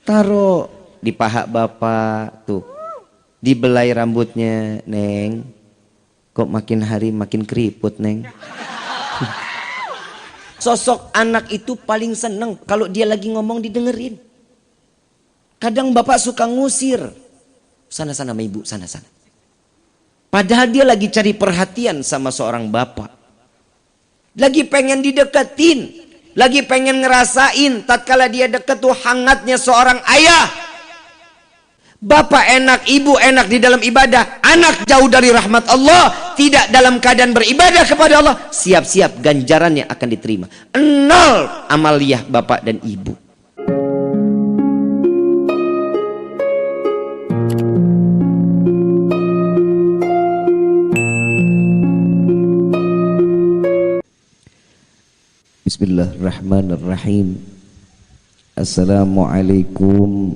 Taruh di paha bapak tuh, dibelai rambutnya, Neng. Kok makin hari makin keriput, Neng. Sosok anak itu paling seneng kalau dia lagi ngomong didengerin. Kadang bapak suka ngusir, sana-sana sama ibu, sana-sana. Padahal dia lagi cari perhatian sama seorang bapak. Lagi pengen dideketin, lagi pengen ngerasain tatkala dia deket tuh hangatnya seorang ayah. Bapak enak, ibu enak di dalam ibadah, anak jauh dari rahmat Allah, tidak dalam keadaan beribadah kepada Allah, siap-siap ganjarannya akan diterima. 0 amaliyah bapak dan ibu. Bismillahirrahmanirrahim. Assalamualaikum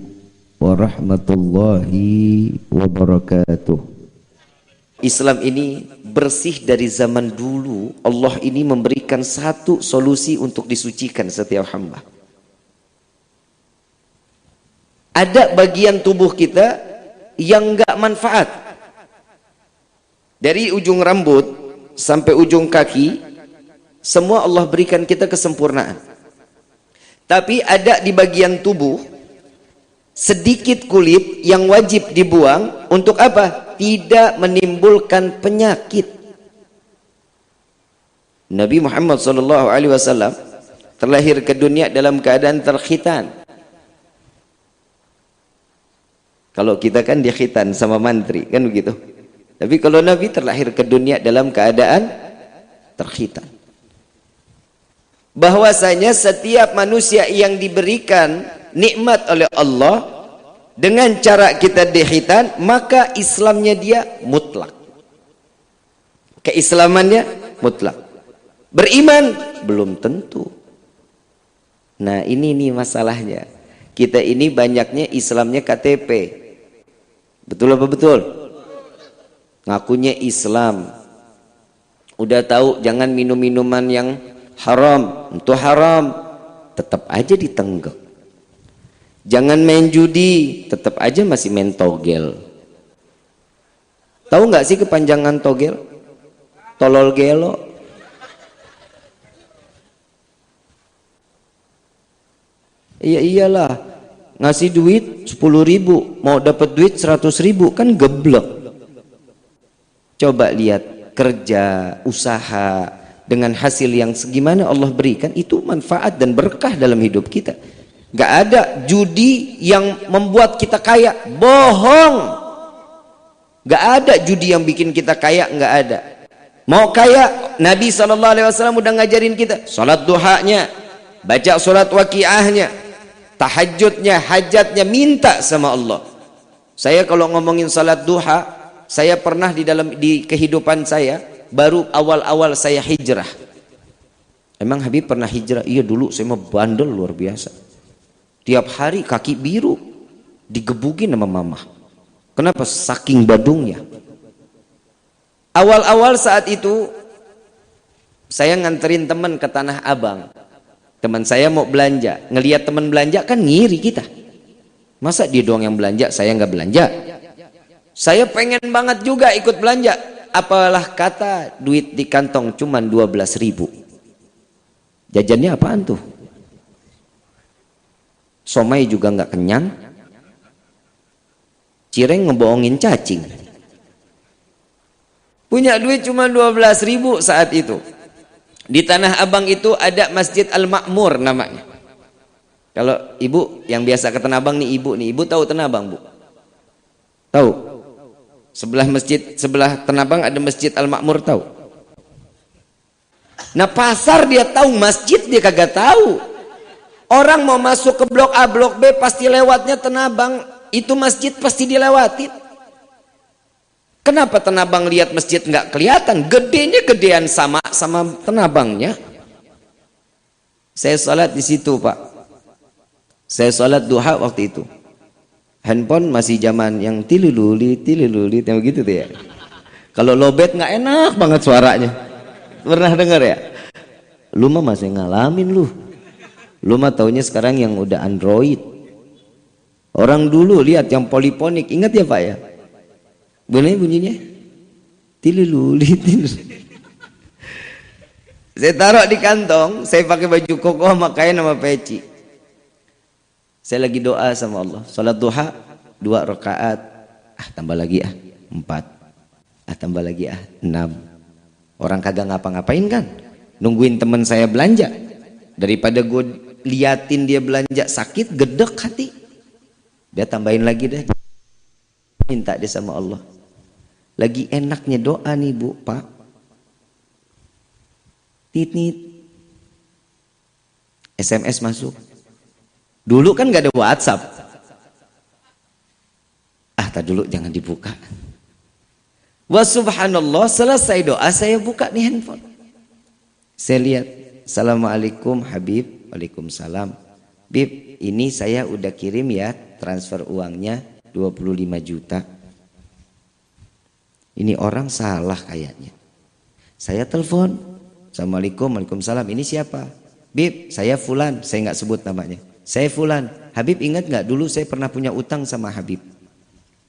warahmatullahi wabarakatuh. Islam ini bersih dari zaman dulu. Allah ini memberikan satu solusi untuk disucikan setiap hamba. Ada bagian tubuh kita yang enggak manfaat. Dari ujung rambut sampai ujung kaki, semua Allah berikan kita kesempurnaan. Tapi ada di bagian tubuh sedikit kulit yang wajib dibuang. Untuk apa? Tidak menimbulkan penyakit. Nabi Muhammad SAW terlahir ke dunia dalam keadaan terkhitan. Kalau kita kan dikhitan sama mantri, kan begitu. Tapi kalau Nabi terlahir ke dunia dalam keadaan terkhitan. Bahwasanya setiap manusia yang diberikan nikmat oleh Allah dengan cara kita dikhitan, maka Islamnya dia mutlak, keislamannya mutlak. Beriman belum tentu. Nah ini nih masalahnya, kita ini banyaknya Islamnya KTP. Betul apa betul? Ngakunya Islam, udah tahu jangan minum minuman yang haram, itu haram, tetap aja ditenggak. Jangan main judi, tetap aja masih main togel. Tahu nggak sih kepanjangan togel? Tolol gelo. Iya iyalah, ngasih duit 10.000, mau dapat duit 100.000, kan geblek. Coba lihat kerja, usaha dengan hasil yang segimana Allah berikan, itu manfaat dan berkah dalam hidup kita. Gak ada judi yang membuat kita kaya, bohong. Gak ada judi yang bikin kita kaya, gak ada. Mau kaya, Nabi SAW udah ngajarin kita sholat duhanya, baca sholat waqiahnya, tahajudnya, hajatnya, minta sama Allah. Saya kalau ngomongin sholat duha, saya pernah di kehidupan saya, baru awal-awal saya hijrah. Emang Habib pernah hijrah? Iya dulu saya mah bandel luar biasa. Tiap hari kaki biru digebukin sama mama. Kenapa? Saking badungnya. Awal-awal saat itu saya nganterin teman ke Tanah Abang. Teman saya mau belanja, ngelihat teman belanja kan ngiri kita. Masa dia doang yang belanja, saya nggak belanja? Saya pengen banget juga ikut belanja. Apalah kata duit di kantong cuman 12.000. Jajannya apaan tuh? Somai juga nggak kenyang. Cireng ngebohongin cacing. Punya duit cuma 12.000 saat itu. Di Tanah Abang itu ada Masjid Al-Ma'mur namanya. Kalau ibu yang biasa ke Tanah Abang nih, ibu tahu Tanah Abang, Bu? Tahu? Sebelah Tanah Abang ada Masjid Al-Ma'mur, tahu? Nah pasar dia tahu, masjid dia kagak tahu. Orang mau masuk ke blok A, blok B pasti lewatnya Tanah Abang. Itu masjid pasti dilewatin. Kenapa Tanah Abang lihat masjid nggak kelihatan? Gedenya gedean sama Tanah Abangnya. Saya sholat di situ, Pak. Saya sholat duha waktu itu. Handphone masih zaman yang tilululi yang begitu tuh ya. Kalau lowbat nggak enak banget suaranya. Pernah dengar ya? Lu mah masih ngalamin lu. Lu mah taunya sekarang yang udah Android. Orang dulu lihat yang poliponik, ingat ya Pak ya? Benar bunyinya? Tililuli, tililuli. Saya taruh di kantong, saya pakai baju koko sama kain sama peci. Saya lagi doa sama Allah. Salat duha 2 rakaat. Tambah lagi 4. Tambah lagi 6. Orang kagak ngapa-ngapain kan? Nungguin teman saya belanja. Daripada gue liatin dia belanja sakit, gedek hati. Dia tambahin lagi deh. Minta dia sama Allah. Lagi enaknya doa nih Bu, Pak. Tit-nit. SMS masuk. Dulu kan gak ada WhatsApp. Tak dulu jangan dibuka. Wa subhanallah, selesai doa saya buka nih handphone. Saya lihat, Assalamualaikum Habib. Waalaikumsalam. Bib, ini saya udah kirim ya transfer uangnya 25 juta. Ini orang salah kayaknya. Saya telepon. Assalamualaikum, waalaikumsalam. Ini siapa? Bib, saya Fulan. Saya nggak sebut namanya. Saya Fulan. Habib ingat nggak dulu saya pernah punya utang sama Habib?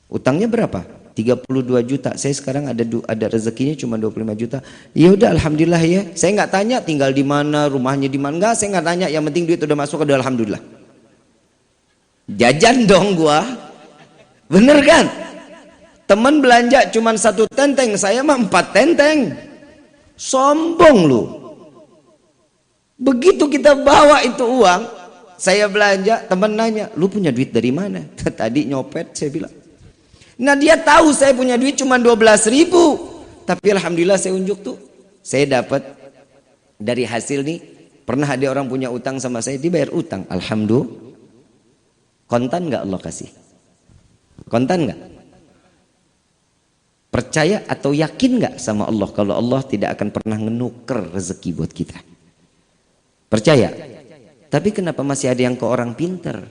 Utangnya berapa? 32 juta. Saya sekarang ada rezekinya cuma 25 juta. Ya udah alhamdulillah ya. Saya nggak tanya tinggal di mana, rumahnya di mana. Enggak, saya nggak tanya. Yang penting duit udah masuk, udah alhamdulillah. Jajan dong gua. Bener kan? Teman belanja cuma 1 tenteng, saya mah 4 tenteng. Sombong lu. Begitu kita bawa itu uang, saya belanja, teman nanya, lu punya duit dari mana? Tadi nyopet, saya bilang. Nah dia tahu saya punya duit cuma 12.000, tapi alhamdulillah saya unjuk tuh, saya dapat dari hasil nih. Pernah ada orang punya utang sama saya, dibayar utang, alhamdulillah. Kontan nggak Allah kasih? Kontan nggak? Percaya atau yakin nggak sama Allah kalau Allah tidak akan pernah ngenuker rezeki buat kita? Percaya? Tapi kenapa masih ada yang ke orang pinter?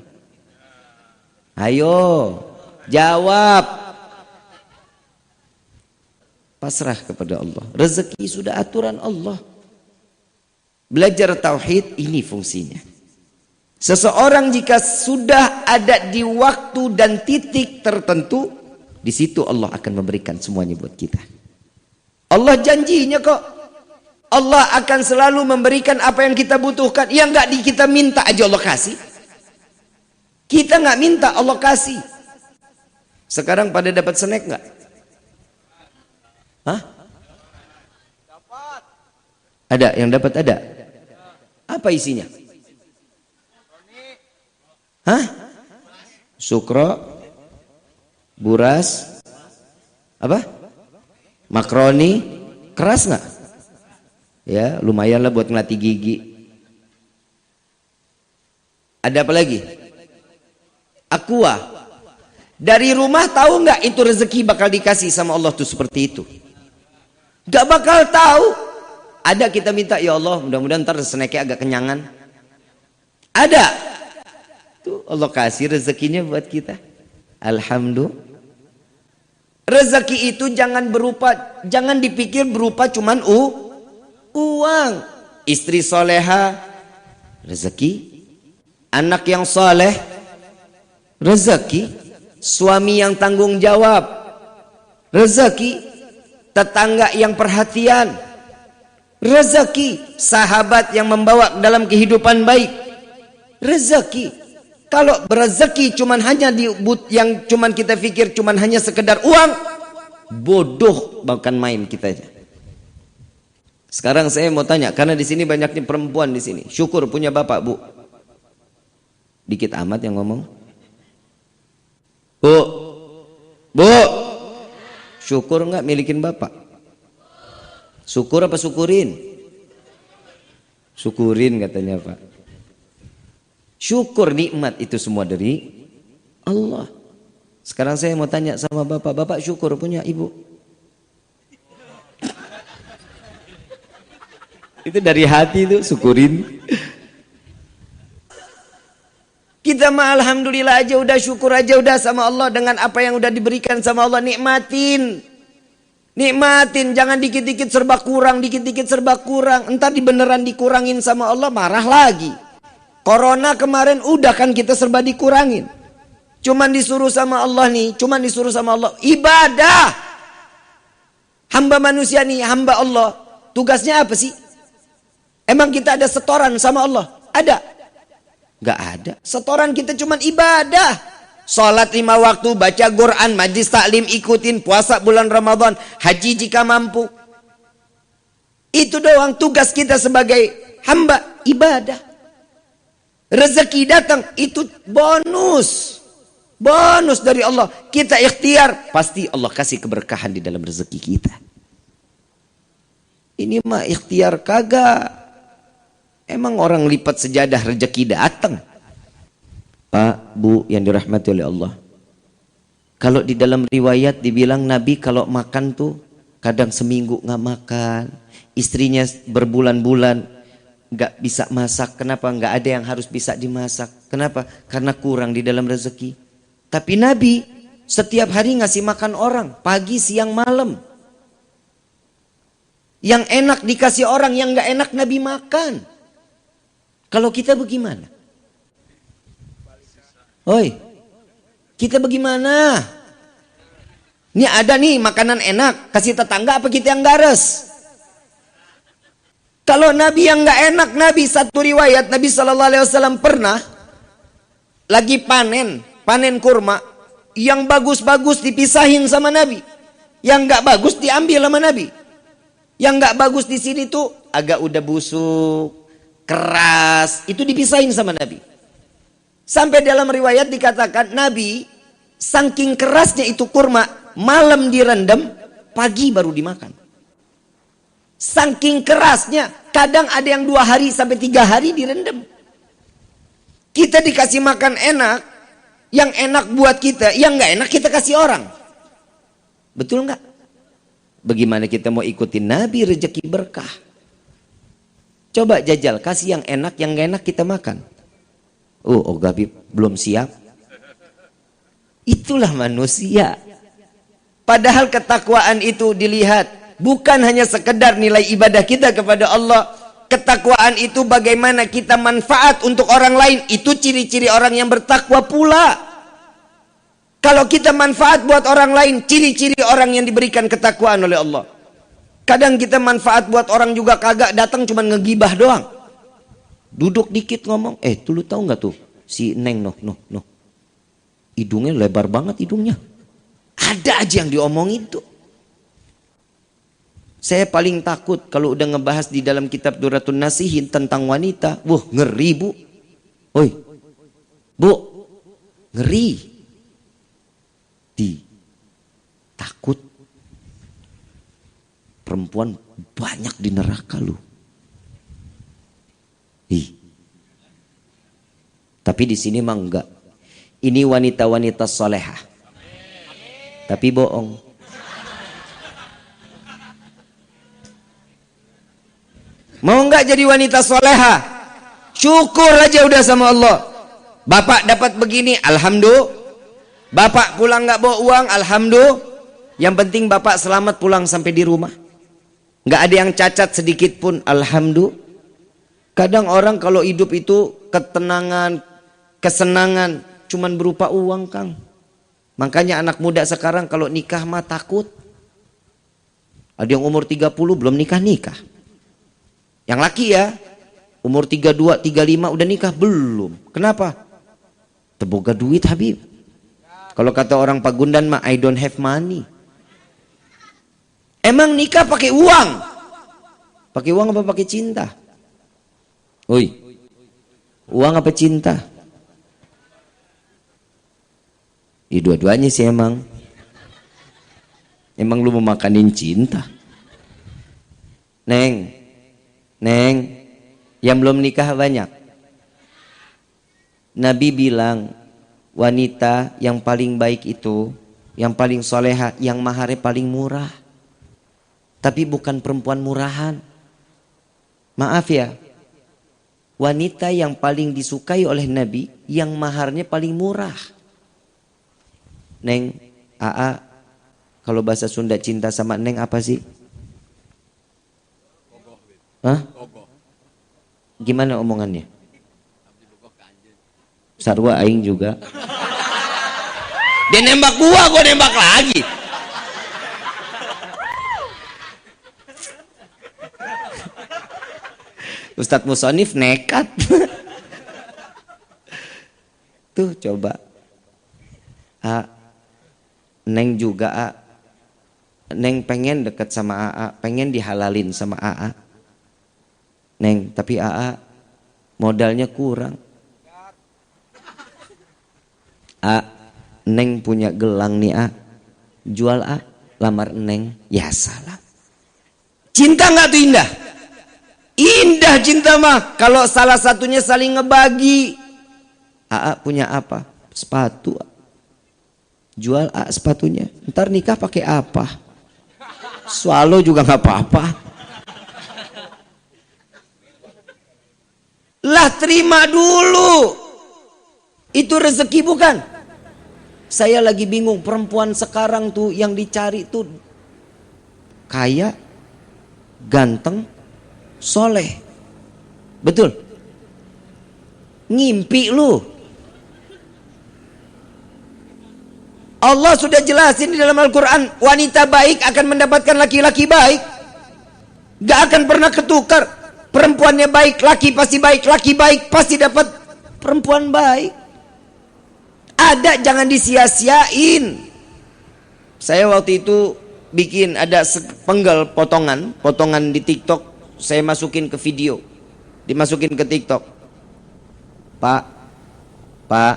Ayo jawab. Pasrah kepada Allah. Rezeki sudah aturan Allah. Belajar tauhid ini fungsinya. Seseorang jika sudah ada di waktu dan titik tertentu, di situ Allah akan memberikan semuanya buat kita. Allah janjinya kok. Allah akan selalu memberikan apa yang kita butuhkan. Yang nggak kita minta aja Allah kasih. Kita nggak minta Allah kasih. Sekarang pada dapat snack nggak? Hah? Ada yang dapat ada? Apa isinya? Hah? Sukro, buras, apa? Makroni, keras nggak? Ya, lumayan lah buat ngelatih gigi. Ada apa lagi? Aqua. Dari rumah tahu nggak itu rezeki bakal dikasih sama Allah tuh seperti itu? Gak bakal tahu. Ada kita minta, ya Allah mudah-mudahan ntar snacknya agak kenyangan. Ada. Tuh Allah kasih rezekinya buat kita. Alhamdulillah. Rezeki itu jangan dipikir berupa cuman uang. Istri soleha, rezeki. Anak yang soleh, rezeki. Suami yang tanggung jawab, rezeki. Tetangga yang perhatian, rezeki. Sahabat yang membawa dalam kehidupan baik, rezeki. Kalau berezeki cuman hanya yang cuman kita pikir cuman hanya sekedar uang, bodoh bahkan main kita. Sekarang saya mau tanya, karena di sini banyaknya perempuan di sini. Syukur punya bapak, Bu. Dikit amat yang ngomong. Bu, syukur nggak milikin bapak? Syukur apa syukurin? Syukurin katanya Pak. Syukur nikmat itu semua dari Allah. Sekarang saya mau tanya sama bapak, bapak syukur punya ibu? Itu dari hati itu syukurin. Kita mah alhamdulillah aja udah, syukur aja udah sama Allah dengan apa yang udah diberikan sama Allah. Nikmatin. Nikmatin, jangan dikit-dikit serba kurang, dikit-dikit serba kurang. Entar beneran dikurangin sama Allah, marah lagi. Corona kemarin udah kan kita serba dikurangin. Cuman disuruh sama Allah nih, cuman disuruh sama Allah. Ibadah. Hamba manusia nih, hamba Allah. Tugasnya apa sih? Emang kita ada setoran sama Allah? Ada? Gak ada. Setoran kita cuman ibadah. Salat 5 waktu, baca Quran, majlis taklim ikutin, puasa bulan Ramadan, haji jika mampu. Itu doang tugas kita sebagai hamba, ibadah. Rezeki datang, itu bonus. Bonus dari Allah. Kita ikhtiar, pasti Allah kasih keberkahan di dalam rezeki kita. Ini mah ikhtiar kagak. Emang orang lipat sejadah rezeki datang. Pak, Bu yang dirahmati oleh Allah. Kalau di dalam riwayat dibilang Nabi kalau makan tuh kadang seminggu nggak makan. Istrinya berbulan-bulan nggak bisa masak. Kenapa? Nggak ada yang harus bisa dimasak. Kenapa? Karena kurang di dalam rezeki. Tapi Nabi setiap hari ngasih makan orang. Pagi, siang, malam. Yang enak dikasih orang, yang nggak enak Nabi makan. Kalau kita bagaimana? Oi, kita bagaimana? Ini ada nih makanan enak, kasih tetangga apa kita yang gares? Kalau Nabi yang nggak enak, Nabi satu riwayat Nabi SAW pernah lagi panen kurma, yang bagus-bagus dipisahin sama Nabi, yang nggak bagus diambil sama Nabi. Yang nggak bagus di sini tuh agak udah busuk, keras, itu dipisahin sama Nabi. Sampai dalam riwayat dikatakan Nabi saking kerasnya itu kurma, malam direndam, pagi baru dimakan. Saking kerasnya, kadang ada yang 2 hari sampai 3 hari direndam. Kita dikasih makan enak, yang enak buat kita, yang nggak enak kita kasih orang. Betul nggak? Bagaimana kita mau ikutin Nabi rezeki berkah? Coba jajal, kasih yang enak, yang nggak enak kita makan. Oh Gabib belum siap. Itulah manusia. Padahal ketakwaan itu dilihat bukan hanya sekedar nilai ibadah kita kepada Allah. Ketakwaan itu bagaimana kita manfaat untuk orang lain. Itu ciri-ciri orang yang bertakwa pula. Kalau kita manfaat buat orang lain, ciri-ciri orang yang diberikan ketakwaan oleh Allah. Kadang kita manfaat buat orang juga kagak, datang cuma ngegibah doang. Duduk dikit ngomong, tuh lu tahu nggak tuh si Neng noh. Hidungnya lebar banget hidungnya. Ada aja yang diomongin tuh. Saya paling takut kalau udah ngebahas di dalam kitab Duratun Nasihin tentang wanita. Wah, ngeri Bu. Oi. Bu, ngeri. Takut perempuan banyak di neraka lu. Tapi di sini mah enggak. Ini wanita-wanita solehah. Tapi bohong. Mau enggak jadi wanita solehah? Syukur aja udah sama Allah. Bapak dapat begini, alhamdulillah. Bapak pulang enggak bawa uang, alhamdulillah. Yang penting bapak selamat pulang sampai di rumah. Enggak ada yang cacat sedikit pun, alhamdulillah. Kadang orang kalau hidup itu ketenangan, kesenangan cuman berupa uang, Kang. Makanya anak muda sekarang kalau nikah mah takut. Ada yang umur 30 belum nikah. Yang laki ya, umur 32, 35 udah nikah belum. Kenapa? Teboga duit Habib. Kalau kata orang Pagundan mah I don't have money. Emang nikah pakai uang? Pakai uang apa pakai cinta? Oi, uang apa cinta? Dua-duanya sih emang. Emang lu mau makanin cinta? Neng, yang belum nikah banyak. Nabi bilang wanita yang paling baik itu, yang paling soleha, yang maharnya paling murah. Tapi bukan perempuan murahan. Maaf ya, wanita yang paling disukai oleh Nabi yang maharnya paling murah. Neng, Aa, kalau bahasa Sunda cinta sama Neng apa sih? Hah? Gimana omongannya? Sarwa aing juga. Dia nembak gua nembak lagi. Ustadz Musonif nekat. Tuh coba. Neng juga Neng pengen deket sama AA, pengen dihalalin sama AA. Neng, tapi AA modalnya kurang. Neng punya gelang nih jual lamar Neng. Ya salah. Cinta nggak tuh indah? Indah cinta mah kalau salah satunya saling ngebagi. Punya apa? Sepatu. Jual sepatunya. Ntar nikah pakai apa? Swallow juga nggak apa-apa. Lah terima dulu. Itu rezeki bukan? Saya lagi bingung, perempuan sekarang tuh yang dicari tuh kaya, ganteng, soleh. Betul? Ngimpi lu. Allah sudah jelasin di dalam Al-Quran, wanita baik akan mendapatkan laki-laki baik. Gak akan pernah ketukar. Perempuannya baik, laki pasti baik. Laki baik pasti dapat perempuan baik. Ada, jangan disia-siain. Saya waktu itu bikin ada sepenggal potongan di TikTok. Saya masukin ke video, dimasukin ke TikTok. Bapak,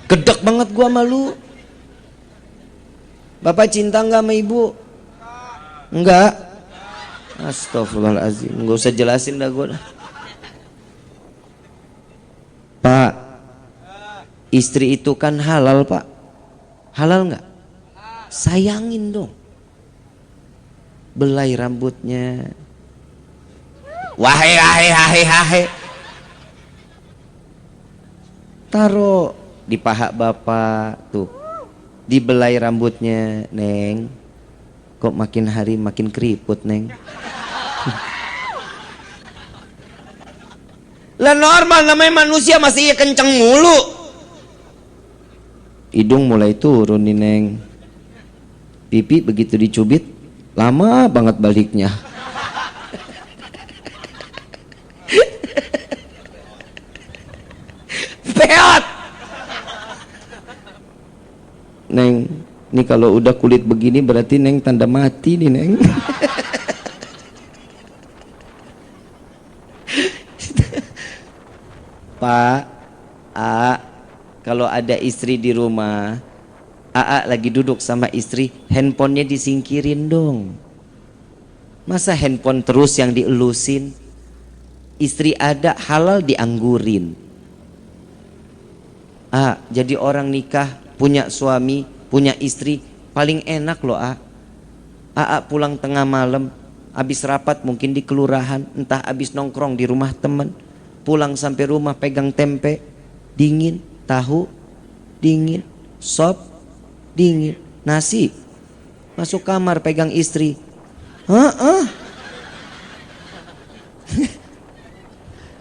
gedek banget gua malu. Bapak cinta nggak sama ibu? Enggak. Astagfirullahaladzim, nggak usah jelasin dah gua. Pak, istri itu kan halal pak. Halal nggak? Sayangin dong. Belai rambutnya. Wahai. Taruh di paha bapak tuh, dibelai rambutnya. Neng, kok makin hari makin keriput Neng. Lah normal, namanya manusia, masih iya kenceng mulu. Hidung mulai turun nih Neng. Pipi begitu dicubit lama banget baliknya. Peot. Neng, ini kalau udah kulit begini berarti Neng tanda mati nih Neng. Pak, kalau ada istri di rumah, lagi duduk sama istri, handphonenya disingkirin dong. Masa handphone terus yang dielusin? Istri ada, halal dianggurin. Jadi orang nikah, punya suami, punya istri, paling enak loh. Pulang tengah malam, habis rapat mungkin di kelurahan, entah habis nongkrong di rumah temen, pulang sampai rumah pegang tempe dingin, tahu dingin, sop dingin, nasi, masuk kamar pegang istri.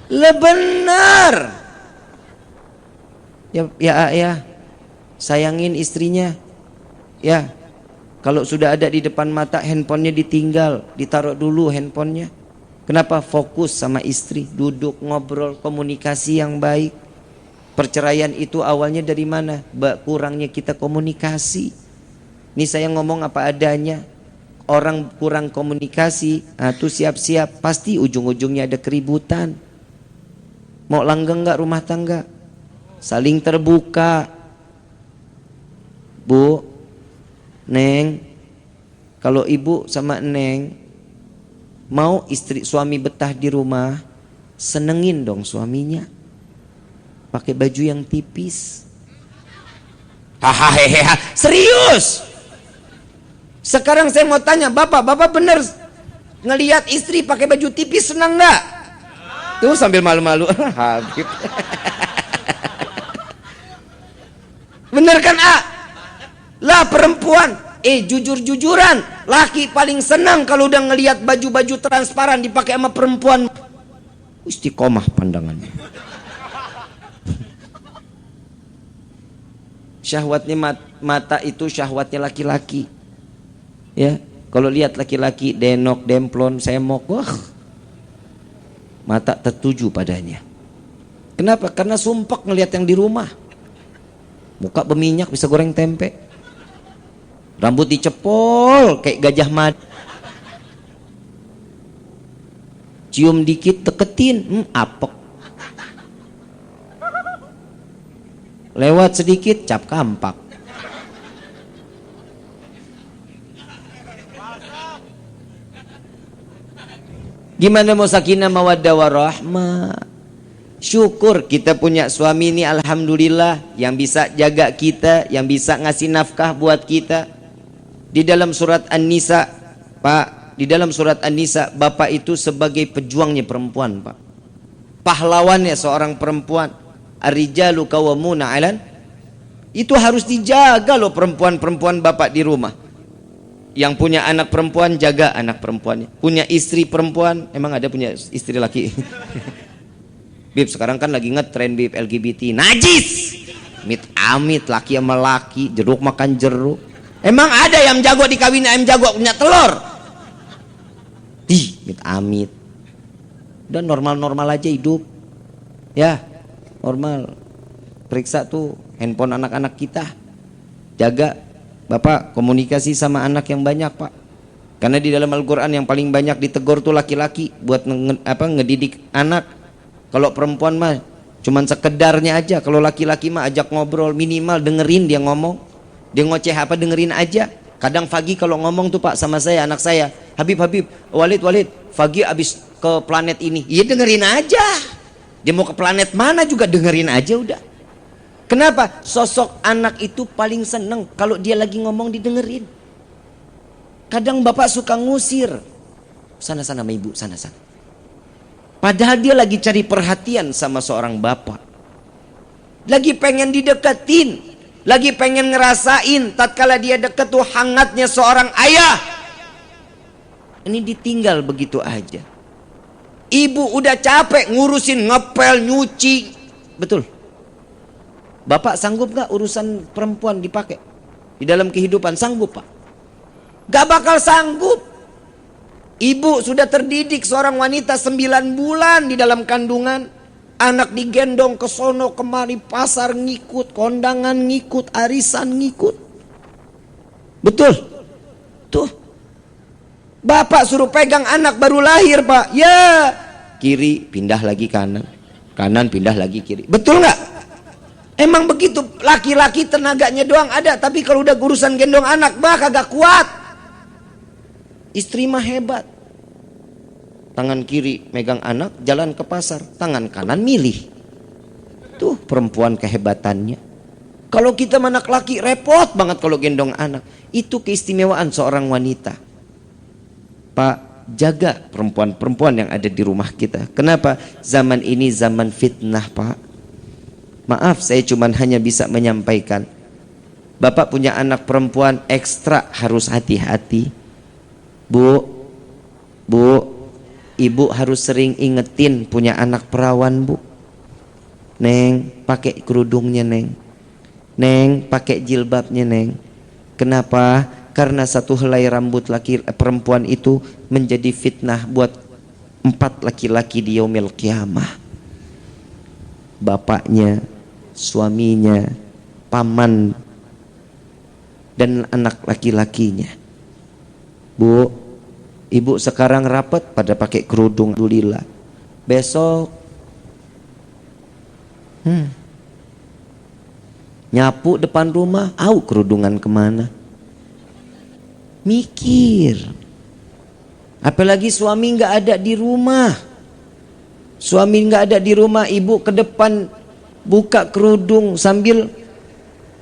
Lah benar. Ya, sayangin istrinya. Ya, kalau sudah ada di depan mata, handphonenya ditinggal, ditaruh dulu handphonenya. Kenapa? Fokus sama istri, duduk ngobrol, komunikasi yang baik. Perceraian itu awalnya dari mana? Kurangnya kita komunikasi. Ini saya ngomong apa adanya. Orang kurang komunikasi, tuh siap-siap, pasti ujung-ujungnya ada keributan. Mau langgeng nggak rumah tangga? Saling terbuka. Bu, Neng, kalau ibu sama Neng mau suami betah di rumah, senengin dong suaminya. Pakai baju yang tipis. Hahaha, serius. Sekarang saya mau tanya, bapak bener ngelihat istri pakai baju tipis senang nggak? Tuh sambil malu-malu. Habib. Bener kan Lah perempuan, jujur-jujuran, laki paling senang kalau udah ngelihat baju-baju transparan dipakai sama perempuan. Istiqomah pandangannya. syahwatnya mata itu syahwatnya laki-laki. Ya, kalau lihat laki-laki denok, demplon, semok, wah, mata tertuju padanya. Kenapa? Karena sumpek ngelihat yang di rumah. Muka berminyak bisa goreng tempe. Rambut dicepol kayak Gajah Mada. Cium dikit deketin, apek. Lewat sedikit cap kampak. Gimana mau sakinah mawaddah warahmah? Syukur kita punya suami ini, alhamdulillah, yang bisa jaga kita, yang bisa ngasih nafkah buat kita. Di dalam surat An-Nisa, Pak, di dalam surat An-Nisa, bapak itu sebagai pejuangnya perempuan, Pak. Pahlawannya seorang perempuan. Ar-rijalu qawwamuna 'alan. Itu harus dijaga loh perempuan-perempuan bapak di rumah. Yang punya anak perempuan, jaga anak perempuannya. Punya istri perempuan, emang ada punya istri laki? Bib, sekarang kan lagi ngetren Bib LGBT. Najis! Amit laki sama laki, jeruk makan jeruk. Emang ada yang jago dikawin ayam jago punya telur? Amit. Dan normal-normal aja hidup. Ya, normal. Periksa tuh handphone anak-anak kita. Jaga, Bapak, komunikasi sama anak yang banyak, Pak. Karena di dalam Al-Quran yang paling banyak ditegur tuh laki-laki buat ngedidik anak. Kalau perempuan mah cuman sekedarnya aja. Kalau laki-laki mah ajak ngobrol, minimal dengerin dia ngomong. Dia ngoceh apa dengerin aja. Kadang Fagi kalau ngomong tuh Pak sama saya, anak saya, Habib, Walid, Fagi abis ke planet ini. Iya dengerin aja. Dia mau ke planet mana juga dengerin aja udah. Kenapa? Sosok anak itu paling seneng kalau dia lagi ngomong didengerin. Kadang bapak suka ngusir. Sana-sana sama ibu, sana-sana. Padahal dia lagi cari perhatian sama seorang bapak. Lagi pengen dideketin. Lagi pengen ngerasain tatkala dia deket tuh hangatnya seorang ayah. Ini ditinggal begitu aja. Ibu udah capek ngurusin ngepel, nyuci. Betul. Bapak sanggup gak urusan perempuan dipakai di dalam kehidupan? Sanggup, Pak? Gak bakal sanggup. Ibu sudah terdidik seorang wanita 9 bulan di dalam kandungan. Anak digendong ke sono kemari, pasar ngikut, kondangan ngikut, arisan ngikut. Betul? Tuh. Bapak suruh pegang anak baru lahir, Pak. Ya, kiri pindah lagi kanan, kanan pindah lagi kiri. Betul nggak? Emang begitu. Laki-laki tenaganya doang ada, tapi kalau udah urusan gendong anak, bah kagak kuat. Istri mah hebat. Tangan kiri megang anak, jalan ke pasar, tangan kanan milih. Tuh perempuan kehebatannya. Kalau kita anak laki repot banget kalau gendong anak. Itu keistimewaan seorang wanita. Pak, jaga perempuan-perempuan yang ada di rumah kita. Kenapa? Zaman ini zaman fitnah, Pak. Maaf, saya cuma hanya bisa menyampaikan. Bapak punya anak perempuan, ekstra harus hati-hati. Bu, ibu harus sering ingetin punya anak perawan, Bu. Neng, pakai kerudungnya, Neng. Neng, pakai jilbabnya, Neng. Kenapa? Karena satu helai rambut perempuan itu menjadi fitnah buat 4 laki-laki di yaumil qiyamah. Bapaknya, suaminya, paman, dan anak laki-lakinya. Bu, ibu sekarang rapat pada pakai kerudung, alhamdulillah. Besok nyapu depan rumah, kerudungan kemana? Mikir. Apalagi suami nggak ada di rumah. Suami nggak ada di rumah, ibu ke depan buka kerudung sambil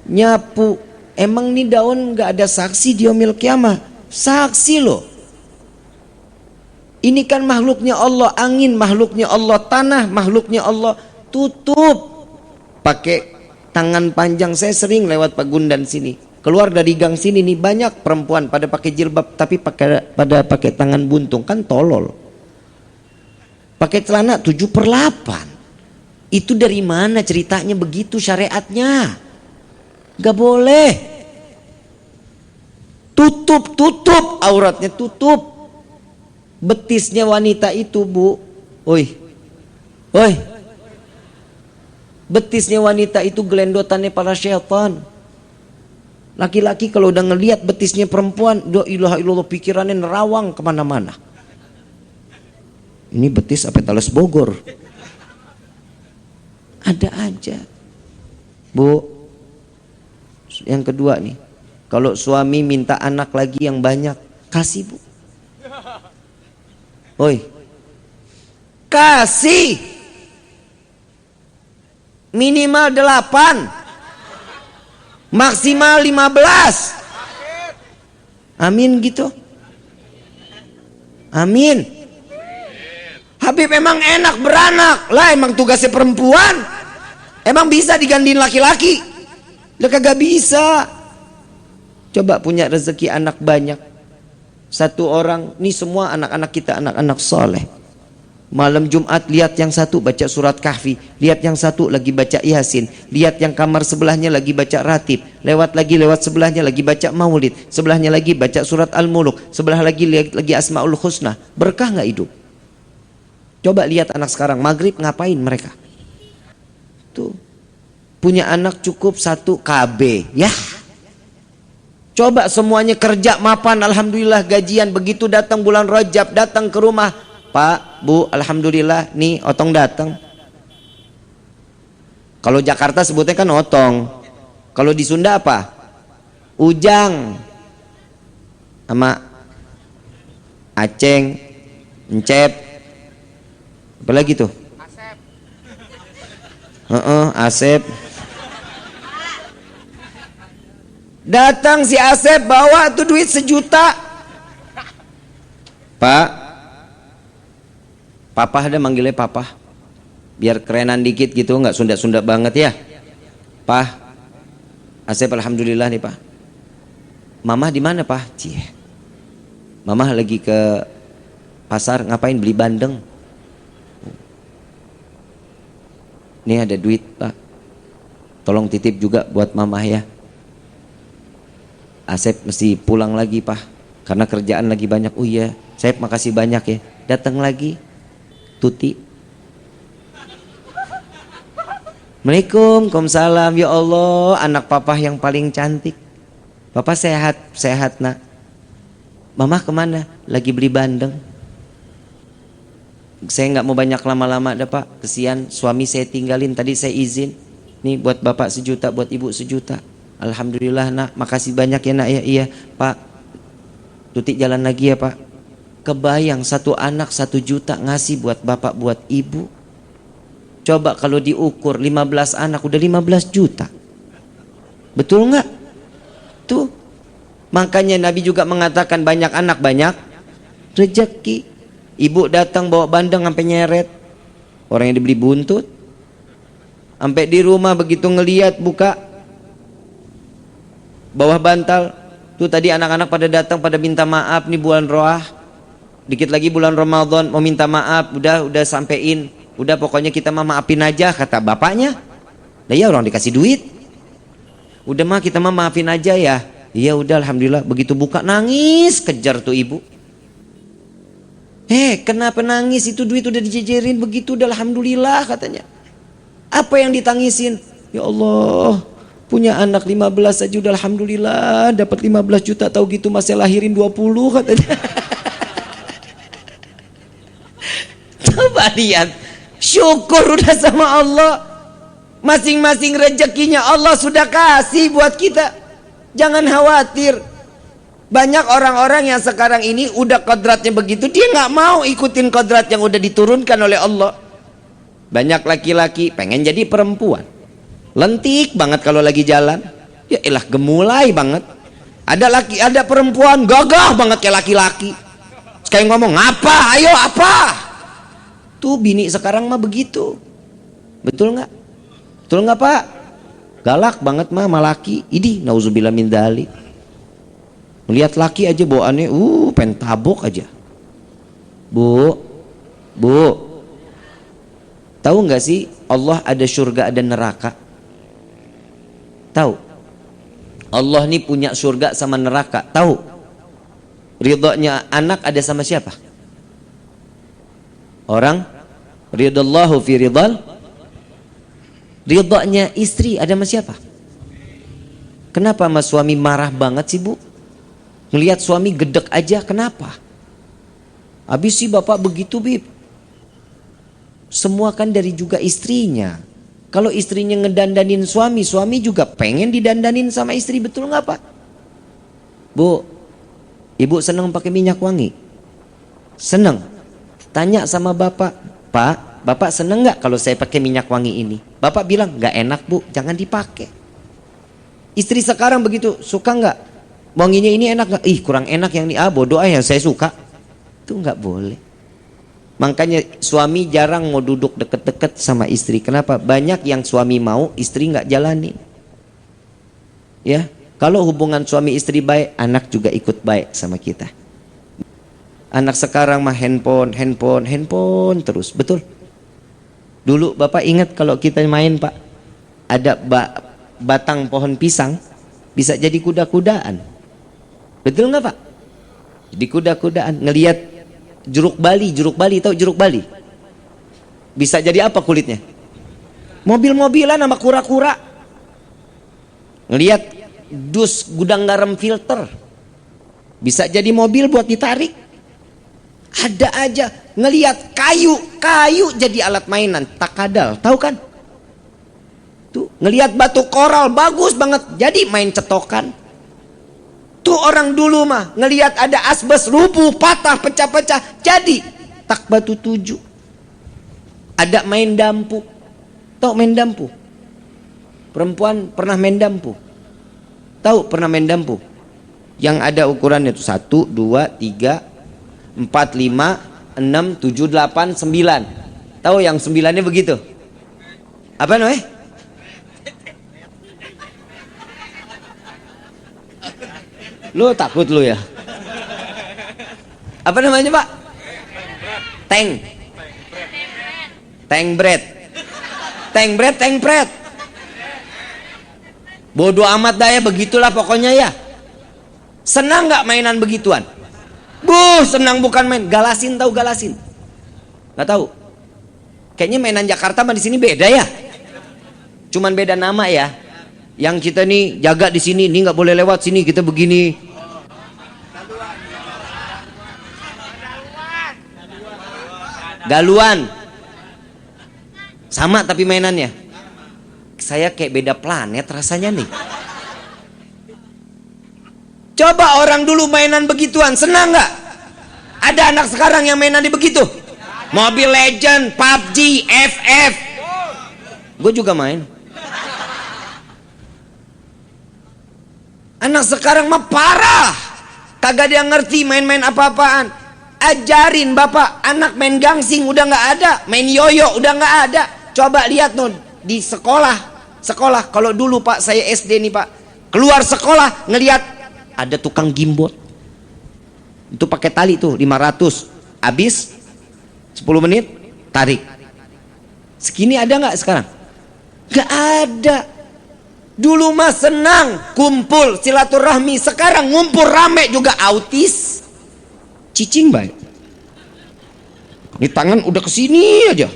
nyapu. Emang nih daun nggak ada saksi di yaumil qiyamah? Saksi loh. Ini kan makhluknya Allah, angin makhluknya Allah, tanah makhluknya Allah. Tutup pakai tangan panjang. Saya sering lewat Pagundan sini. Keluar dari gang sini nih banyak perempuan pada pakai jilbab tapi pada pakai tangan buntung, kan tolol. Pakai celana 7/8. Itu dari mana ceritanya begitu syariatnya? Gak boleh. Tutup auratnya, tutup. Betisnya wanita itu, Bu. Oi. Betisnya wanita itu gelendotannya para syaitan. Laki-laki kalau udah ngelihat betisnya perempuan, la ilaha illallah, pikirannya nerawang kemana-mana. Ini betis apa Talas Bogor? Ada aja. Bu, yang kedua nih, kalau suami minta anak lagi yang banyak, kasih, Bu. Oi, kasih minimal 8, maksimal 15. Amin gitu. Amin. Habib emang enak beranak lah, emang tugasnya perempuan. Emang bisa digantiin laki-laki? Udah kagak bisa. Coba punya rezeki anak banyak. Satu orang, nih semua anak-anak kita anak-anak soleh. Malam Jumat lihat yang satu baca surat Kahfi, lihat yang satu lagi baca Yasin, lihat yang kamar sebelahnya lagi baca Ratib, lewat sebelahnya lagi baca Maulid, sebelahnya lagi baca surat Al-Muluk, sebelah lagi Asmaul Husna. Berkah nggak hidup? Coba lihat anak sekarang, maghrib ngapain mereka? Tuh, punya anak cukup 1 KB, ya. Coba semuanya kerja mapan, alhamdulillah gajian. Begitu datang bulan Rajab, datang ke rumah, Pak, Bu, alhamdulillah, nih otong datang. Kalau Jakarta sebutnya kan otong. Kalau di Sunda apa? Ujang, sama Aceng, Encep. Apa lagi tuh? Asep. Asep. Datang si Asep bawa tuh duit 1 juta. Pak, Papa ada manggilnya Papa. Biar kerenan dikit gitu, nggak Sunda-Sunda banget ya. Pak, Asep alhamdulillah nih Pak. Mama di mana Pak? Cie. Mama lagi ke pasar, ngapain, beli bandeng. Nih ada duit Pak, tolong titip juga buat mama ya. Asep mesti pulang lagi Pak, karena kerjaan lagi banyak. Oh iya, Asep makasih banyak ya. Datang lagi Tuti. Assalamualaikum, Waalaikumsalam. Ya Allah, anak papa yang paling cantik. Papa sehat nak. Mama kemana? Lagi beli bandeng. Saya nggak mau banyak lama-lama dah Pak, kesian suami saya tinggalin. Tadi saya izin, nih buat bapak 1 juta, buat ibu 1 juta. Alhamdulillah nak, makasih banyak ya nak ya. Iya Pak, Tuti jalan lagi ya Pak. Kebayang 1 anak 1 juta ngasih buat bapak, buat ibu. Coba kalau diukur 15 anak udah 15 juta. Betul nggak? Tuh, makanya Nabi juga mengatakan banyak anak banyak rezeki. Ibu datang bawa bandeng sampai nyeret. Orang yang dibeli buntut. Sampai di rumah begitu ngeliat buka bawah bantal. Tuh tadi anak-anak pada datang pada minta maaf nih bulan Roah. Dikit lagi bulan Ramadan mau minta maaf, udah sampein. Udah pokoknya kita mah maafin aja kata bapaknya. Lah ya orang dikasih duit. Udah mah kita mah maafin aja ya. Iya udah alhamdulillah. Begitu buka nangis kejar tuh ibu. Kenapa nangis? Itu duit udah dijejerin begitu, udah alhamdulillah katanya. Apa yang ditangisin? Ya Allah, punya anak 15 aja udah alhamdulillah, dapat 15 juta, tahu gitu masih lahirin 20 katanya. Coba lihat, syukur udah sama Allah. Masing-masing rezekinya Allah sudah kasih buat kita. Jangan khawatir. Banyak orang-orang yang sekarang ini udah kodratnya begitu, dia nggak mau ikutin kodrat yang udah diturunkan oleh Allah. Banyak laki-laki pengen jadi perempuan, lentik banget kalau lagi jalan, ya elah gemulai banget. Ada perempuan gagah banget kayak laki-laki, sekali ngomong apa, ayo apa. Tuh bini sekarang mah begitu, betul nggak? Betul nggak Pak? Galak banget mah laki, idih nauzubillah min dzalik. Melihat laki aja bawaannya pengen tabok aja. Bu, tahu nggak sih Allah ada surga ada neraka? Tahu? Allah nih punya surga sama neraka. Tahu? Ridhonya anak ada sama siapa? Orang ridallahu fi ridal. Ridhonya istri ada sama siapa? Kenapa sama suami marah banget sih, Bu? Ngelihat suami gedek aja, kenapa? Habis sih bapak begitu, Bib. Semua kan dari juga istrinya. Kalau istrinya ngedandanin suami, suami juga pengen didandanin sama istri, betul nggak Pak? Bu, ibu senang pakai minyak wangi? Senang. Tanya sama bapak, Pak, bapak senang nggak kalau saya pakai minyak wangi ini? Bapak bilang nggak enak Bu, jangan dipakai. Istri sekarang begitu, suka nggak? Wanginya ini enak nggak? Ih kurang enak yang ini, bodoh yang saya suka. Itu nggak boleh. Makanya suami jarang mau duduk deket-deket sama istri. Kenapa? Banyak yang suami mau, istri nggak jalanin. Ya, kalau hubungan suami istri baik, anak juga ikut baik sama kita. Anak sekarang mah handphone terus, betul? Dulu Bapak ingat kalau kita main Pak, ada batang pohon pisang bisa jadi kuda-kudaan. Betul nggak Pak? Jadi kuda-kudaan, ngelihat jeruk Bali, tahu jeruk Bali? Bisa jadi apa kulitnya? Mobil-mobilan sama kura-kura. Ngelihat dus gudang garam filter, bisa jadi mobil buat ditarik. Ada aja ngelihat kayu jadi alat mainan, takadal, tahu kan? Tuh, ngelihat batu koral bagus banget, jadi main cetokan. Tuh orang dulu mah ngelihat ada asbes rubuh, patah, pecah-pecah, jadi tak batu 7. Ada main dampu. Tahu main dampu? Perempuan pernah main dampu? Tahu pernah main dampu? Yang ada ukurannya itu 1, 2, 3, 4, 5, 6, 7, 8, 9. Tahu yang 9-nya begitu? Apa namanya? Lu takut lu ya? Apa namanya Pak? Tank bread. Bodoh amat dah ya, begitulah pokoknya ya. Senang nggak mainan begituan? Senang bukan main. Galasin, tahu galasin? Nggak tahu. Kayaknya mainan Jakarta mah di sini beda ya. Cuman beda nama ya. Yang kita nih jaga di sini, ini nggak boleh lewat sini, kita begini. Galuan. Sama tapi mainannya. Saya kayak beda planet rasanya nih. Coba orang dulu mainan begituan, senang nggak? Ada anak sekarang yang mainan di begitu? Mobile Legend, PUBG, FF. Gue juga main. Anak sekarang mah parah, kagak dia ngerti main-main apa-apaan. Ajarin bapak, anak main gangsing udah nggak ada, main yoyo udah nggak ada. Coba lihat tuh di sekolah. Kalau dulu Pak, saya SD nih Pak, keluar sekolah ngelihat ada tukang gimbot. Itu pakai tali tuh 500, habis 10 menit tarik. Segini ada nggak sekarang? Nggak ada. Dulu mah senang kumpul silaturahmi, sekarang ngumpul rame juga autis. Cicing baik. Ini tangan udah kesini aja.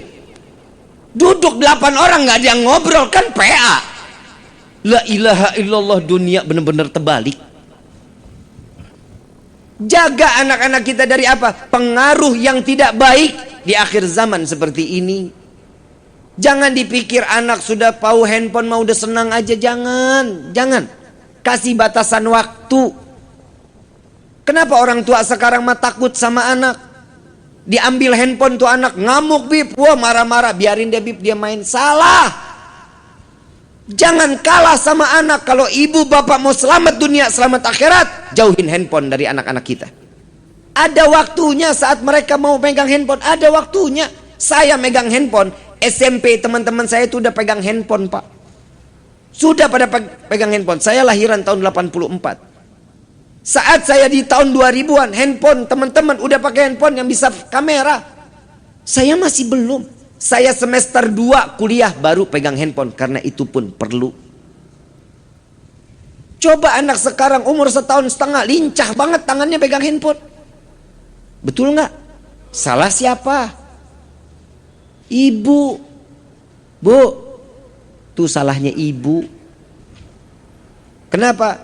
Duduk 8 orang nggak ada yang ngobrol, kan PA. La ilaha illallah, dunia benar-benar terbalik. Jaga anak-anak kita dari apa? Pengaruh yang tidak baik di akhir zaman seperti ini. Jangan dipikir anak sudah tahu handphone mau udah senang aja, jangan. Kasih batasan waktu. Kenapa orang tua sekarang mah takut sama anak? Diambil handphone tuh anak ngamuk Bib, wah marah-marah, biarin dia Bib, dia main. Salah. Jangan kalah sama anak. Kalau ibu bapak mau selamat dunia, selamat akhirat, jauhin handphone dari anak-anak kita. Ada waktunya saat mereka mau pegang handphone, ada waktunya. Saya megang handphone, SMP teman-teman saya itu udah pegang handphone Pak. Sudah pada pegang handphone. Saya lahiran tahun 84. Saat saya di tahun 2000-an, handphone teman-teman udah pakai handphone yang bisa kamera. Saya masih belum. Saya semester 2 kuliah baru pegang handphone, karena itu pun perlu. Coba anak sekarang umur 1,5 tahun, lincah banget tangannya pegang handphone. Betul nggak? Salah siapa? Ibu. Bu, tuh salahnya ibu. Kenapa?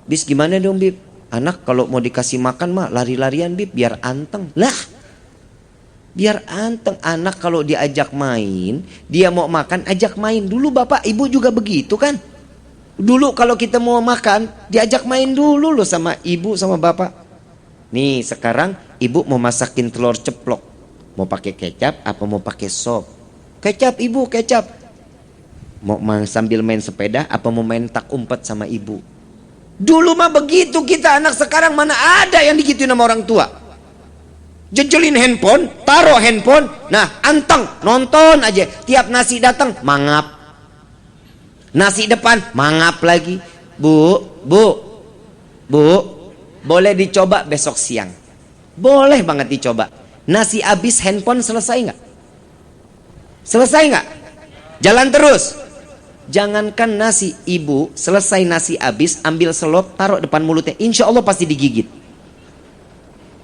Bis gimana dong Bib? Anak kalau mau dikasih makan mah lari-larian Bib, biar anteng. Lah, biar anteng. Anak kalau diajak main, dia mau makan, ajak main. Dulu bapak ibu juga begitu kan? Dulu kalau kita mau makan, diajak main dulu loh sama ibu sama bapak. Nih sekarang ibu mau masakin telur ceplok, mau pakai kecap apa mau pakai sop? Kecap ibu, kecap. Mau sambil main sepeda apa mau main tak umpet sama ibu? Dulu mah begitu kita. Anak sekarang mana ada yang digituin sama orang tua. Jejelin handphone, taruh handphone, nah anteng nonton aja. Tiap nasi datang mangap, nasi depan mangap lagi. Bu, boleh dicoba besok siang. Boleh banget dicoba. Nasi habis handphone selesai nggak? Selesai nggak? Jalan terus. Jangankan nasi, ibu selesai nasi habis, ambil selop, taruh depan mulutnya, insya Allah pasti digigit.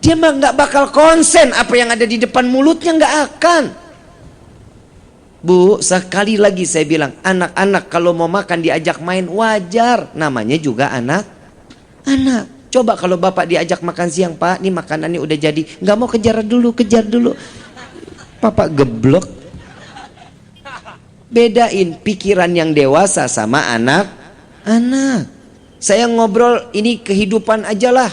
Dia mah nggak bakal konsen apa yang ada di depan mulutnya, nggak akan. Bu, sekali lagi saya bilang, anak-anak kalau mau makan diajak main wajar, namanya juga anak. Coba kalau bapak diajak makan siang, Pak, ini makanannya udah jadi, nggak mau kejar dulu. Papa geblok. Bedain pikiran yang dewasa sama anak. Saya ngobrol ini kehidupan aja lah.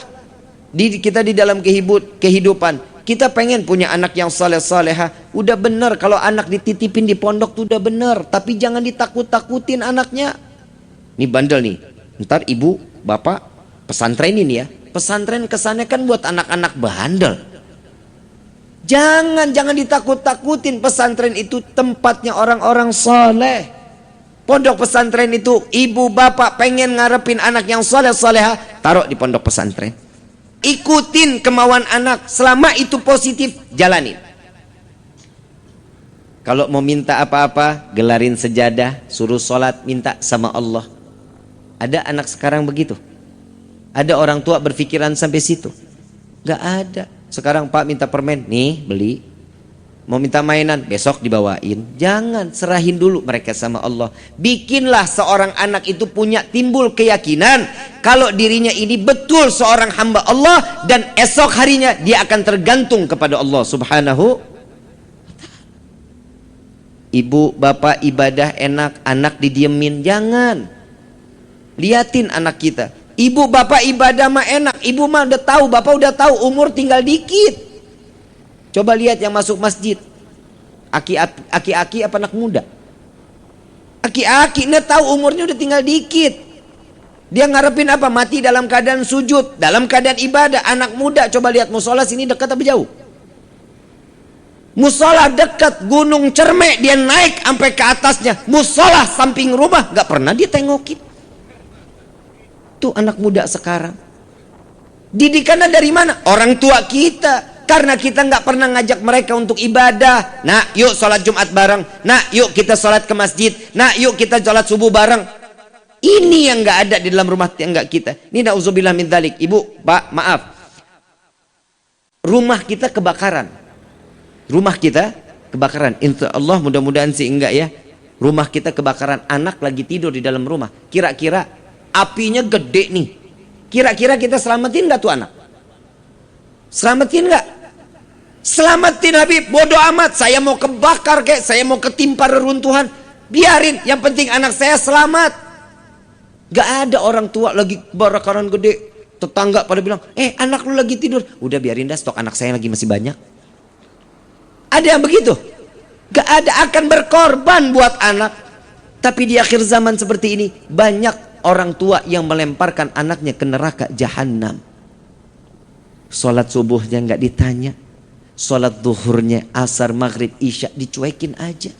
Kita di dalam kehidupan. Kita pengen punya anak yang saleh-saleha. Udah bener kalau anak dititipin di pondok tuh udah bener. Tapi jangan ditakut-takutin anaknya. Ini bandel nih. Ntar ibu, bapak pesantren ini ya. Pesantren kesannya kan buat anak-anak bandel. Jangan ditakut-takutin. Pesantren itu tempatnya orang-orang soleh. Pondok pesantren itu ibu bapak pengen ngarepin anak yang soleh-soleha, taruh di pondok pesantren. Ikutin kemauan anak. Selama itu positif, jalanin. Kalau mau minta apa-apa, gelarin sejadah, suruh sholat, minta sama Allah. Ada anak sekarang begitu? Ada orang tua berpikiran sampai situ? Gak ada. Sekarang Pak minta permen, nih beli. Mau minta mainan, besok dibawain. Jangan, serahin dulu mereka sama Allah. Bikinlah seorang anak itu timbul keyakinan kalau dirinya ini betul seorang hamba Allah, dan esok harinya dia akan tergantung kepada Allah Subhanahu. Ibu bapak ibadah enak, anak didiemin. Jangan. Liatin anak kita. Ibu bapak ibadah mah enak, ibu mah udah tahu, bapak udah tahu, umur tinggal dikit. Coba lihat yang masuk masjid, aki-aki apa anak muda? Aki-aki, dia tahu umurnya udah tinggal dikit. Dia ngarepin apa? Mati dalam keadaan sujud, dalam keadaan ibadah. Anak muda, coba lihat musola sini dekat apa jauh? Musola dekat, Gunung Cermek dia naik sampai ke atasnya. Musola samping rumah, gak pernah dia tengokin. Tuh anak muda sekarang. Didikannya dari mana? Orang tua kita. Karena kita nggak pernah ngajak mereka untuk ibadah. Nah, yuk sholat Jumat bareng. Nah, yuk kita sholat ke masjid. Nah, yuk kita sholat subuh bareng. Ini yang nggak ada di dalam rumah tangga kita. Ini na'udzubillah min dzalik. Ibu, Pak, maaf. Rumah kita kebakaran. Rumah kita kebakaran. Insya Allah mudah-mudahan sih enggak ya. Rumah kita kebakaran. Anak lagi tidur di dalam rumah. Kira-kira apinya gede nih. Kira-kira kita selamatin gak tuh anak? Selamatin gak? Selamatin Habib, bodoh amat. Saya mau kebakar kayak, saya mau ketimpa reruntuhan, biarin, yang penting anak saya selamat. Gak ada orang tua lagi kebakaran gede, tetangga pada bilang, anak lu lagi tidur. Udah biarin dah, stok anak saya lagi masih banyak. Ada yang begitu? Gak ada, akan berkorban buat anak. Tapi di akhir zaman seperti ini banyak orang tua yang melemparkan anaknya ke neraka jahanam. Sholat subuhnya nggak ditanya, sholat zuhurnya, asar, maghrib, isya dicuekin aja.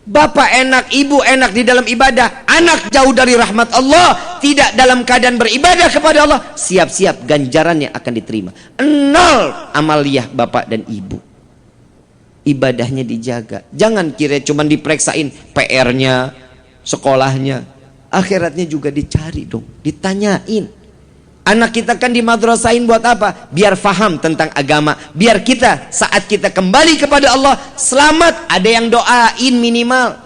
Bapak enak, ibu enak di dalam ibadah, anak jauh dari rahmat Allah, tidak dalam keadaan beribadah kepada Allah, siap-siap ganjarannya akan diterima. 0 amaliyah bapak dan ibu. Ibadahnya dijaga. Jangan kira cuma diperiksain PR-nya, sekolahnya. akhiratnya juga dicari dong, ditanyain. Anak kita kan di madrasahin buat apa? Biar faham tentang agama, biar kita saat kita kembali kepada Allah selamat. Ada yang doain minimal.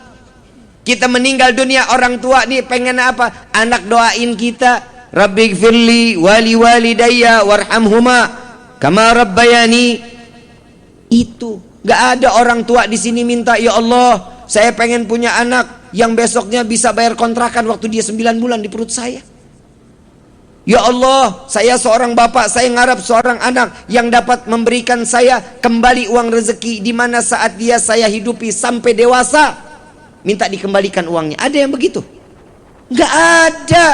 Kita meninggal dunia, orang tua nih pengen apa? Anak doain kita, Rabbighfirli wali walidayya warhamhuma kama rabbayani. Itu gak ada orang tua di sini minta, ya Allah saya pengen punya anak yang besoknya bisa bayar kontrakan waktu dia 9 bulan di perut saya. Ya Allah, saya seorang bapak, saya ngarap seorang anak yang dapat memberikan saya kembali uang rezeki di mana saat dia saya hidupi sampai dewasa, minta dikembalikan uangnya. Ada yang begitu? Nggak ada.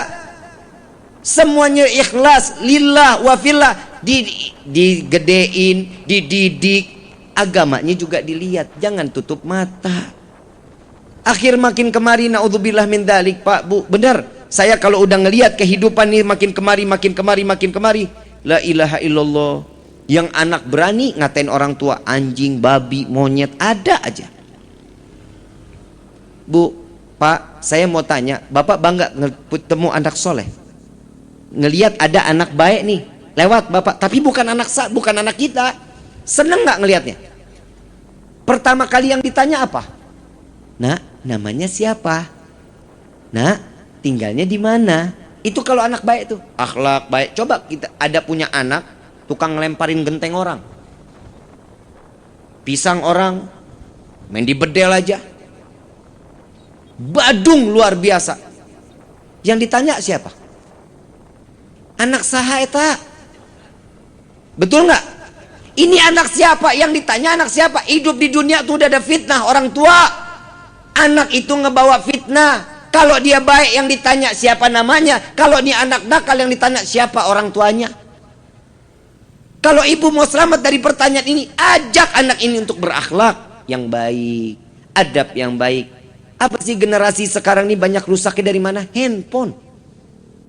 Semuanya ikhlas, lillah wa fillah, digedein, dididik, agamanya juga dilihat. Jangan tutup mata. Akhir makin kemari, naudzubillah min dzalik, Pak, Bu, benar. Saya kalau udah ngelihat kehidupan ini makin kemari, la ilaha illallah. Yang anak berani ngatain orang tua anjing, babi, monyet, ada aja. Bu, Pak, saya mau tanya, Bapak bangga ketemu anak soleh? Ngelihat ada anak baik nih, lewat Bapak, tapi bukan anak kita. Seneng nggak ngelihatnya? Pertama kali yang ditanya apa? Nak, namanya siapa? Nak, tinggalnya di mana? Itu kalau anak baik tuh, akhlak baik. Coba kita ada punya anak tukang ngelemparin genteng orang, pisang orang, main di bedel aja, badung luar biasa. Yang ditanya siapa? Anak saha eta? Betul nggak? Ini anak siapa? Yang ditanya anak siapa? Hidup di dunia tuh udah ada fitnah orang tua. Anak itu ngebawa fitnah. Kalau dia baik yang ditanya siapa namanya. Kalau dia anak nakal yang ditanya siapa orang tuanya. Kalau ibu mau selamat dari pertanyaan ini, ajak anak ini untuk berakhlak yang baik, adab yang baik. Apa sih generasi sekarang ini banyak rusaknya dari mana? Handphone.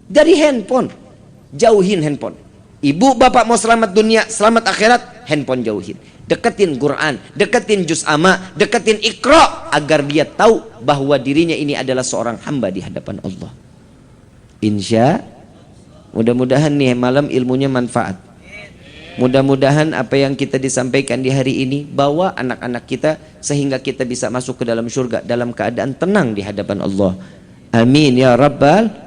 Dari handphone. Jauhin handphone. Ibu bapak mau selamat dunia, selamat akhirat, handphone jauhin. Deketin Quran, deketin juz amma, deketin Iqra, agar dia tahu bahwa dirinya ini adalah seorang hamba di hadapan Allah. Insya, mudah-mudahan nih malam ilmunya manfaat. Mudah-mudahan apa yang kita disampaikan di hari ini bawa anak-anak kita sehingga kita bisa masuk ke dalam surga dalam keadaan tenang di hadapan Allah. Amin ya rabbal